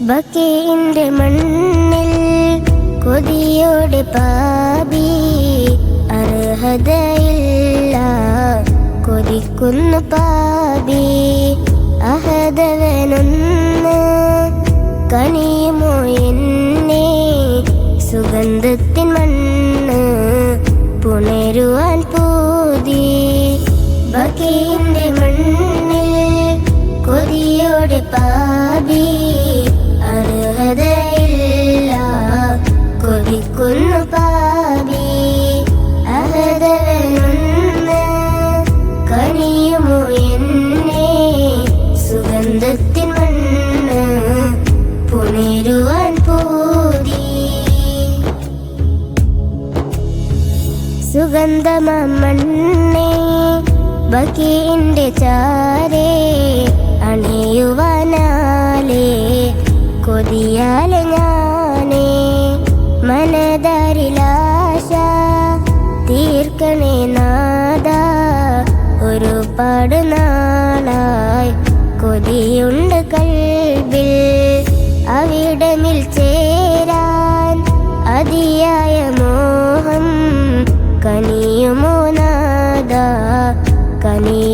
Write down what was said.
ബക്കീന്റെ മണ്ണിൽ കൊതിയോടെ പാപി അർഹതയില്ല കൊതിക്കുന്നു പാപി അഹദവനൊന്ന് കനിയുമോ എന്നെ സുഗന്ധത്തിൻ മണ്ണ് പുണരുവാൻ പൂതി ബക്കീന്റെ മണ്ണിൽ കൊതിയോടെ പാപി അർഹതയില്ല കൊതിക്കുന്നു പാപി അഹദവനൊന്ന് കനിയുമോ എന്നെ സുഗന്ധത്തിൻ മണ്ണ് പുണരുവാൻ പൂതി സുഗന്ധമണ്ണേ ബക്കീന്റെ ചാരേ അണിയുവാനാലേ കൊതിയാലെ ഞാനേ മനദാരിലാശ തീർക്കണേ നാദ ഒരുപാട് നാളായി കൊതിയുണ്ട് കൽബിൽ അവിടമിൽ ചേരാൻ അതിയായ മോഹം കനിയുമോ നാദ കനി